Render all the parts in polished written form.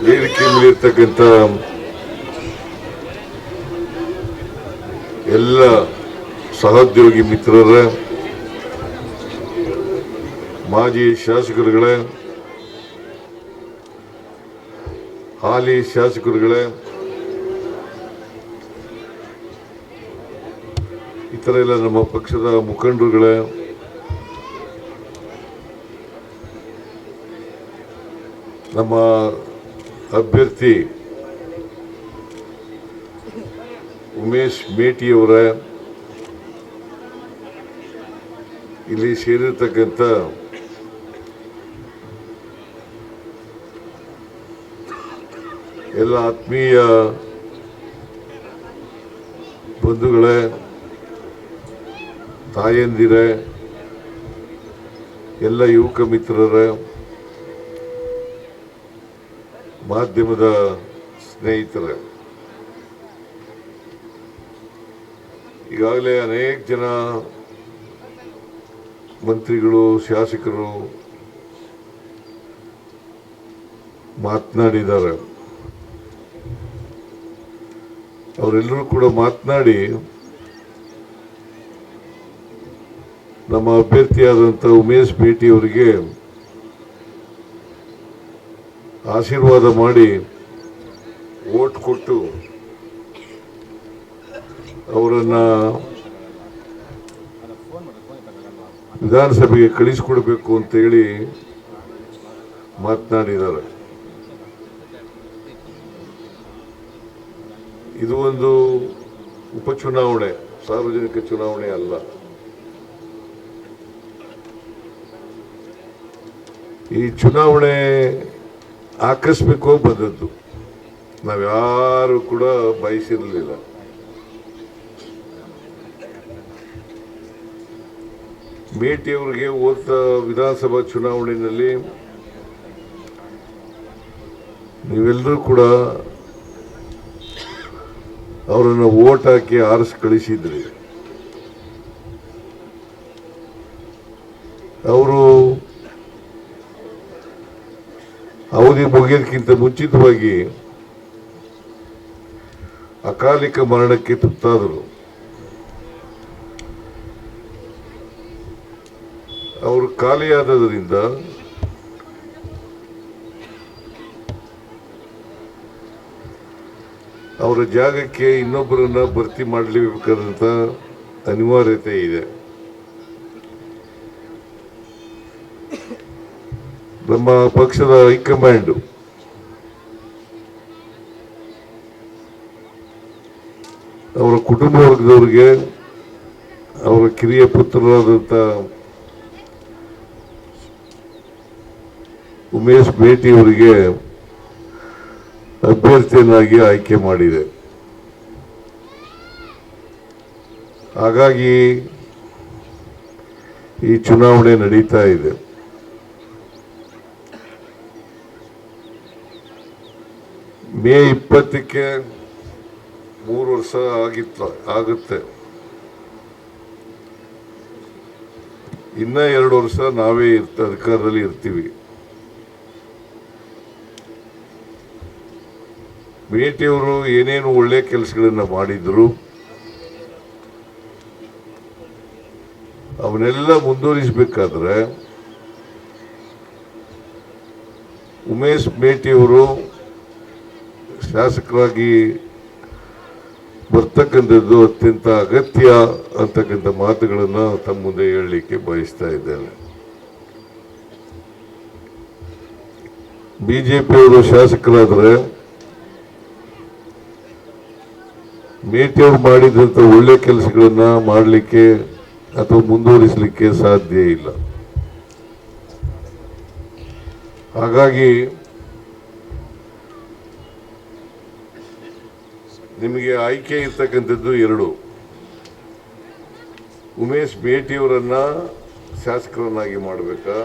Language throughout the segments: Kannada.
ವೇದಿಕೆ ಮೇಲಿರ್ತಕ್ಕಂಥ ಎಲ್ಲ ಸಹೋದ್ಯೋಗಿ ಮಿತ್ರರ, ಮಾಜಿ ಶಾಸಕರುಗಳೇ, ಹಾಲಿ ಶಾಸಕರುಗಳೇ, ಇತರ ಎಲ್ಲ ನಮ್ಮ ಪಕ್ಷದ ಮುಖಂಡರುಗಳೇ, ನಮ್ಮ ಅಭ್ಯರ್ಥಿ ಉಮೇಶ್ ಮೇಟಿಯವರ, ಇಲ್ಲಿ ಸೇರಿರ್ತಕ್ಕಂಥ ಎಲ್ಲ ಆತ್ಮೀಯ ಬಂಧುಗಳೇ, ತಾಯಂದಿರೇ, ಎಲ್ಲ ಯುವಕ ಮಿತ್ರರೇ, ಮಾಧ್ಯಮದ ಸ್ನೇಹಿತರೆ, ಈಗಾಗಲೇ ಅನೇಕ ಜನ ಮಂತ್ರಿಗಳು, ಶಾಸಕರು ಮಾತನಾಡಿದ್ದಾರೆ. ಅವರೆಲ್ಲರೂ ಕೂಡ ಮಾತನಾಡಿ ನಮ್ಮ ಅಭ್ಯರ್ಥಿಯಾದಂಥ ಉಮೇಶ್ ಮೇಟಿ ಅವರಿಗೆ ಆಶೀರ್ವಾದ ಮಾಡಿ ವೋಟ್ ಕೊಟ್ಟು ಅವರನ್ನ ವಿಧಾನಸಭೆಗೆ ಕಳಿಸಿಕೊಡ್ಬೇಕು ಅಂತೇಳಿ ಮಾತನಾಡಿದ್ದಾರೆ. ಇದು ಒಂದು ಉಪಚುನಾವಣೆ, ಸಾರ್ವಜನಿಕ ಚುನಾವಣೆ ಅಲ್ಲ. ಈ ಚುನಾವಣೆ ಆಕಸ್ಮಿಕವಾಗಿ ಬಂದದ್ದು, ನಾವ್ಯಾರು ಕೂಡ ಬಯಸಿರಲಿಲ್ಲ. ಮೇಟಿಯವರಿಗೆ ಹೋದ ವಿಧಾನಸಭಾ ಚುನಾವಣೆಯಲ್ಲಿ ನೀವೆಲ್ಲರೂ ಕೂಡ ಅವರನ್ನು ವೋಟ್ ಹಾಕಿ ಆರಿಸಿ ಕಳಿಸಿದ್ರಿ. ಅವರು ಅವಧಿ ಮುಗಿಯೋದಕ್ಕಿಂತ ಮುಂಚಿತವಾಗಿ ಅಕಾಲಿಕ ಮರಣಕ್ಕೆ ತುತ್ತಾದರು. ಅವರು ಖಾಲಿಯಾದದರಿಂದ ಅವರ ಜಾಗಕ್ಕೆ ಇನ್ನೊಬ್ಬರನ್ನ ಭರ್ತಿ ಮಾಡಲೇಬೇಕಾದಂಥ ಅನಿವಾರ್ಯತೆ ಇದೆ. ನಮ್ಮ ಪಕ್ಷದ ಹೈಕಮಾಂಡ್ ಅವರ ಕುಟುಂಬ ವರ್ಗದವರಿಗೆ, ಅವರ ಕಿರಿಯ ಪುತ್ರರಾದಂಥ ಉಮೇಶ್ ಮೇಟಿ ಅವರಿಗೆ ಅಭ್ಯರ್ಥಿಯನ್ನಾಗಿ ಆಯ್ಕೆ ಮಾಡಿದೆ. ಹಾಗಾಗಿ ಈ ಚುನಾವಣೆ ನಡೀತಾ ಇದೆ. ಮೇ 20ಕ್ಕೆ 3 ವರ್ಷ ಆಗುತ್ತೆ. ಇನ್ನ 2 ವರ್ಷ ನಾವೇ ಅಧಿಕಾರದಲ್ಲಿ ಇರ್ತೀವಿ. ಮೇಟಿಯವರು ಏನೇನು ಒಳ್ಳೆ ಕೆಲಸಗಳನ್ನ ಮಾಡಿದ್ರು ಅವನ್ನೆಲ್ಲ ಮುಂದುವರಿಸಬೇಕಾದ್ರೆ ಉಮೇಶ್ ಮೇಟಿಯವರು ಶಾಸಕರಾಗಿ ಬರ್ತಕ್ಕಂಥದ್ದು ಅತ್ಯಂತ ಅಗತ್ಯ ಅಂತಕ್ಕಂಥ ಮಾತುಗಳನ್ನು ತಮ್ಮ ಮುಂದೆ ಹೇಳಲಿಕ್ಕೆ ಬಯಸ್ತಾ ಇದ್ದೇನೆ. ಬಿಜೆಪಿಯವರು ಶಾಸಕರಾದರೆ ಮೇಟಿಯವರು ಮಾಡಿದಂಥ ಒಳ್ಳೆ ಕೆಲಸಗಳನ್ನ ಮಾಡಲಿಕ್ಕೆ ಅಥವಾ ಮುಂದುವರಿಸಲಿಕ್ಕೆ ಸಾಧ್ಯ ಇಲ್ಲ. ಹಾಗಾಗಿ ನಿಮಗೆ ಆಯ್ಕೆ ಇರ್ತಕ್ಕಂಥದ್ದು 2. ಉಮೇಶ್ ಮೇಟಿಯವರನ್ನ ಶಾಸಕರನ್ನಾಗಿ ಮಾಡಬೇಕಾ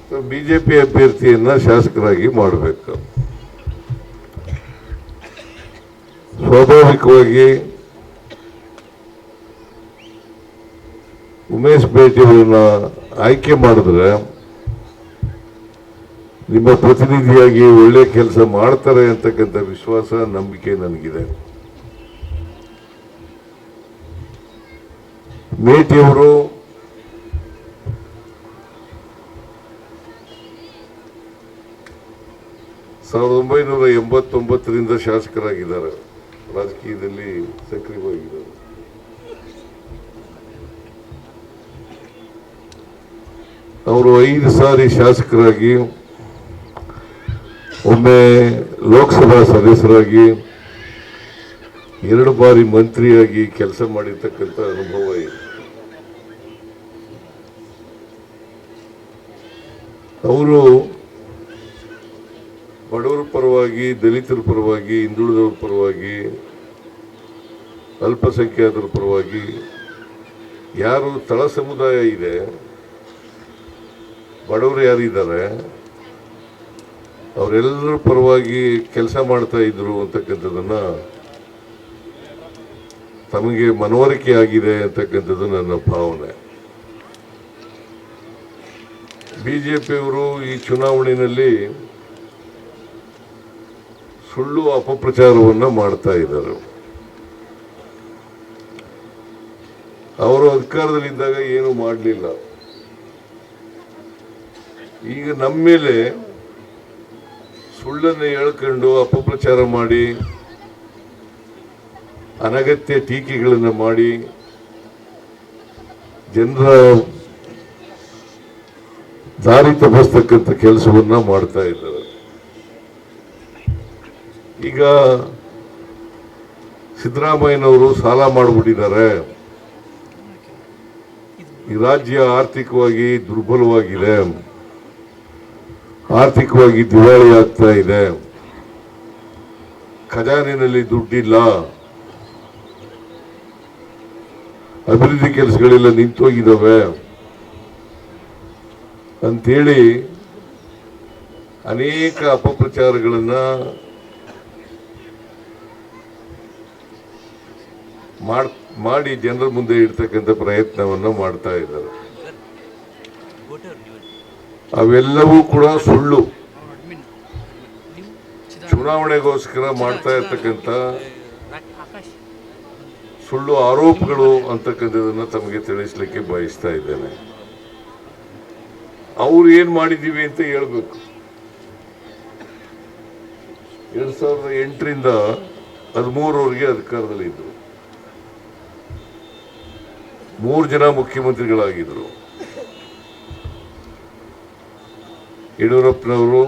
ಅಥವಾ ಬಿಜೆಪಿ ಅಭ್ಯರ್ಥಿಯನ್ನ ಶಾಸಕರಾಗಿ ಮಾಡಬೇಕಾ? ಸ್ವಾಭಾವಿಕವಾಗಿ ಉಮೇಶ್ ಮೇಟಿಯವರನ್ನ ಆಯ್ಕೆ ಮಾಡಿದ್ರೆ ನಿಮ್ಮ ಪ್ರತಿನಿಧಿಯಾಗಿ ಒಳ್ಳೆ ಕೆಲಸ ಮಾಡ್ತಾರೆ ಅಂತಕ್ಕಂಥ ವಿಶ್ವಾಸ ನಂಬಿಕೆ ನನಗಿದೆ. ಮೇಟಿಯವರು ಸಾವಿರದ 1989ರಿಂದ ಶಾಸಕರಾಗಿದ್ದಾರೆ, ರಾಜಕೀಯದಲ್ಲಿ ಸಕ್ರಿಯವಾಗಿದ್ದಾರೆ. ಅವರು 5 ಸಾರಿ ಶಾಸಕರಾಗಿ, ಒಮ್ಮೆ ಲೋಕಸಭಾ ಸದಸ್ಯರಾಗಿ, 2 ಬಾರಿ ಮಂತ್ರಿಯಾಗಿ ಕೆಲಸ ಮಾಡಿರ್ತಕ್ಕಂಥ ಅನುಭವ ಇದೆ. ಅವರು ಬಡವರ ಪರವಾಗಿ, ದಲಿತರ ಪರವಾಗಿ, ಹಿಂದುಳಿದವರ ಪರವಾಗಿ, ಅಲ್ಪಸಂಖ್ಯಾತರ ಪರವಾಗಿ, ಯಾರು ತಳ ಸಮುದಾಯ ಇದೆ, ಬಡವರು ಯಾರಿದ್ದಾರೆ, ಅವರೆಲ್ಲರ ಪರವಾಗಿ ಕೆಲಸ ಮಾಡ್ತಾ ಇದ್ರು ಅಂತಕ್ಕಂಥದ್ದನ್ನ ತಮಗೆ ಮನವರಿಕೆ ಆಗಿದೆ ಅಂತಕ್ಕಂಥದ್ದು ನನ್ನ ಭಾವನೆ. ಬಿಜೆಪಿಯವರು ಈ ಚುನಾವಣೆಯಲ್ಲಿ ಸುಳ್ಳು ಅಪಪ್ರಚಾರವನ್ನು ಮಾಡ್ತಾ ಇದ್ದಾರೆ. ಅವರು ಅಧಿಕಾರದಲ್ಲಿದ್ದಾಗ ಏನು ಮಾಡಲಿಲ್ಲ. ಈಗ ನಮ್ಮ ಮೇಲೆ ಸುಳ್ಳನ್ನು ಹೇಳ್ಕೊಂಡು ಅಪಪ್ರಚಾರ ಮಾಡಿ, ಅನಗತ್ಯ ಟೀಕೆಗಳನ್ನು ಮಾಡಿ, ಜನರ ದಾರಿ ತಪ್ಪಿಸ್ತಕ್ಕಂಥ ಕೆಲಸವನ್ನ ಮಾಡ್ತಾ ಇದ್ದಾರೆ. ಈಗ ಸಿದ್ದರಾಮಯ್ಯನವರು ಸಾಲ ಮಾಡಿಬಿಟ್ಟಿದ್ದಾರೆ, ಈ ರಾಜ್ಯ ಆರ್ಥಿಕವಾಗಿ ದುರ್ಬಲವಾಗಿದೆ, ಆರ್ಥಿಕವಾಗಿ ದಿವಾಳಿ ಆಗ್ತಾ ಇದೆ, ಖಜಾನೆಯಲ್ಲಿ ದುಡ್ಡಿಲ್ಲ, ಅಭಿವೃದ್ಧಿ ಕೆಲಸಗಳೆಲ್ಲ ನಿಂತೋಗಿದ್ದಾವೆ ಅಂತೇಳಿ ಅನೇಕ ಅಪಪ್ರಚಾರಗಳನ್ನ ಮಾಡಿ ಜನರ ಮುಂದೆ ಇಡ್ತಕ್ಕಂಥ ಪ್ರಯತ್ನವನ್ನು ಮಾಡ್ತಾ ಇದ್ದಾರೆ. ಅವೆಲ್ಲವೂ ಕೂಡ ಸುಳ್ಳು, ಚುನಾವಣೆಗೋಸ್ಕರ ಮಾಡ್ತಾ ಇರ್ತಕ್ಕಂಥ ಸುಳ್ಳು ಆರೋಪಗಳು ಅಂತಕ್ಕಂಥದನ್ನ ತಮಗೆ ತಿಳಿಸ್ಲಿಕ್ಕೆ ಬಯಸ್ತಾ ಇದ್ದೇನೆ. ಅವ್ರು ಏನ್ ಮಾಡಿದೀವಿ ಅಂತ ಹೇಳ್ಬೇಕು. 2008ರಿಂದ 2013 ಅಧಿಕಾರದಲ್ಲಿ ಇದ್ರು, 3 ಜನ ಮುಖ್ಯಮಂತ್ರಿಗಳಾಗಿದ್ರು. ಯಡಿಯೂರಪ್ಪನವರು,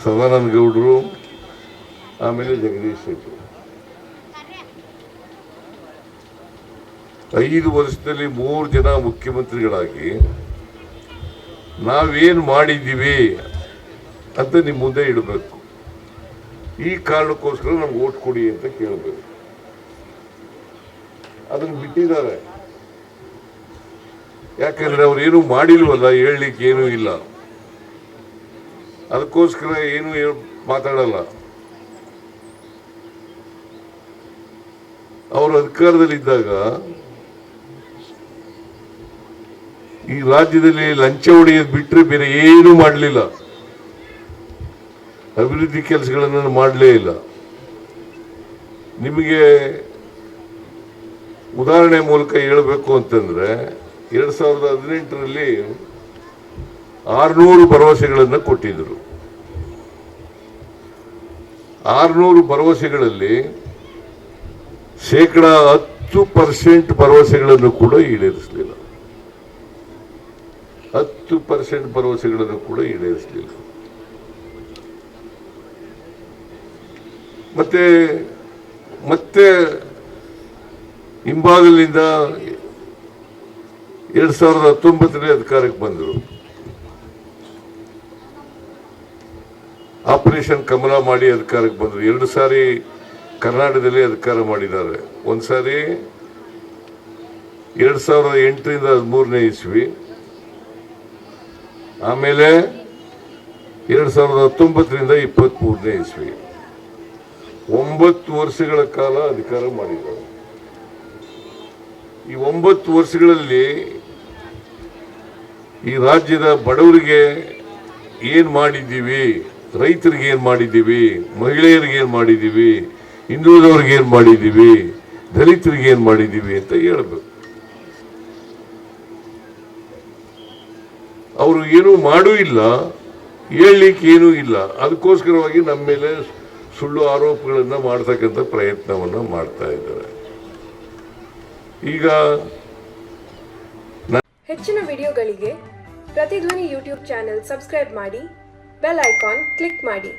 ಸದಾನಂದ ಗೌಡರು, ಆಮೇಲೆ ಜಗದೀಶ್ ಶೆಟ್ಟರ್. 5 ವರ್ಷದಲ್ಲಿ 3 ಜನ ಮುಖ್ಯಮಂತ್ರಿಗಳಾಗಿ ನಾವೇನು ಮಾಡಿದ್ದೀವಿ ಅಂತ ನಿಮ್ಮ ಮುಂದೆ ಇಡಬೇಕು. ಈ ಕಾರಣಕ್ಕೋಸ್ಕರ ನಮ್ಗೆ ಓಟ್ ಕೊಡಿ ಅಂತ ಕೇಳಬೇಕು. ಅದನ್ನು ಬಿಟ್ಟಿದ್ದಾರೆ. ಯಾಕಂದ್ರೆ ಅವ್ರು ಏನು ಮಾಡಿಲ್ವಲ್ಲ, ಹೇಳಲಿಕ್ಕೆ ಏನೂ ಇಲ್ಲ, ಅದಕ್ಕೋಸ್ಕರ ಏನು ಮಾತಾಡಲ್ಲ. ಅವರು ಅಧಿಕಾರದಲ್ಲಿದ್ದಾಗ ಈ ರಾಜ್ಯದಲ್ಲಿ ಲಂಚ ಹೊಡೆಯೋದು ಬಿಟ್ಟರೆ ಬೇರೆ ಏನೂ ಮಾಡಲಿಲ್ಲ, ಅಭಿವೃದ್ಧಿ ಕೆಲಸಗಳನ್ನು ಮಾಡಲೇ ಇಲ್ಲ. ನಿಮಗೆ ಉದಾಹರಣೆ ಮೂಲಕ ಹೇಳಬೇಕು ಅಂತಂದ್ರೆ 2018ರಲ್ಲಿ 600 ಭರವಸೆಗಳನ್ನು ಕೊಟ್ಟಿದ್ರು. 600 ಭರವಸೆಗಳಲ್ಲಿ 10% ಭರವಸೆಗಳನ್ನು ಕೂಡ ಈಡೇರಿಸಲಿಲ್ಲ. 10% ಭರವಸೆಗಳನ್ನು ಕೂಡ ಈಡೇರಿಸಲಿಲ್ಲ. ಮತ್ತೆ ಹಿಂಭಾಗದಿಂದ 2019ರಲ್ಲಿ ಅಧಿಕಾರಕ್ಕೆ ಬಂದರು. ಆಪರೇಷನ್ ಕಮಲ ಮಾಡಿ ಅಧಿಕಾರಕ್ಕೆ ಬಂದರು. 2 ಸಾರಿ ಕರ್ನಾಟಕದಲ್ಲಿ ಅಧಿಕಾರ ಮಾಡಿದ್ದಾರೆ. ಒಂದು ಸಾರಿ 2008ರಿಂದ 13ನೇ ಇಸ್ವಿ, ಆಮೇಲೆ 2019ರಿಂದ 23ನೇ ಇಸ್ವಿ. 9 ವರ್ಷಗಳ ಕಾಲ ಅಧಿಕಾರ ಮಾಡಿದ್ದಾರೆ. ಈ 9 ವರ್ಷಗಳಲ್ಲಿ ಈ ರಾಜ್ಯದ ಬಡವರಿಗೆ ಏನು ಮಾಡಿದ್ದೀವಿ, ರೈತರಿಗೆ ಏನು ಮಾಡಿದ್ದೀವಿ, ಮಹಿಳೆಯರಿಗೆ ಏನು ಮಾಡಿದ್ದೀವಿ, ಹಿಂದುಳಿದವ್ರಿಗೆ ಏನು ಮಾಡಿದ್ದೀವಿ, ದಲಿತರಿಗೆ ಏನು ಮಾಡಿದ್ದೀವಿ ಅಂತ ಹೇಳ್ಬೇಕು. ಅವರು ಏನೂ ಮಾಡೂ ಇಲ್ಲ, ಹೇಳಲಿಕ್ಕೆ ಏನೂ ಇಲ್ಲ. ಅದಕ್ಕೋಸ್ಕರವಾಗಿ ನಮ್ಮ ಮೇಲೆ ಸುಳ್ಳು ಆರೋಪಗಳನ್ನು ಮಾಡ್ತಕ್ಕಂಥ ಪ್ರಯತ್ನವನ್ನು ಮಾಡ್ತಾ ಇದ್ದಾರೆ. ಈಗ ಹೆಚ್ಚಿನ ವಿಡಿಯೋಗಳಿಗೆ ಪ್ರತಿಧ್ವನಿ ಯೂಟ್ಯೂಬ್ ಚಾನೆಲ್ ಸಬ್ಸ್ಕ್ರೈಬ್ ಮಾಡಿ, ಬೆಲ್ ಐಕಾನ್ ಕ್ಲಿಕ್ ಮಾಡಿ.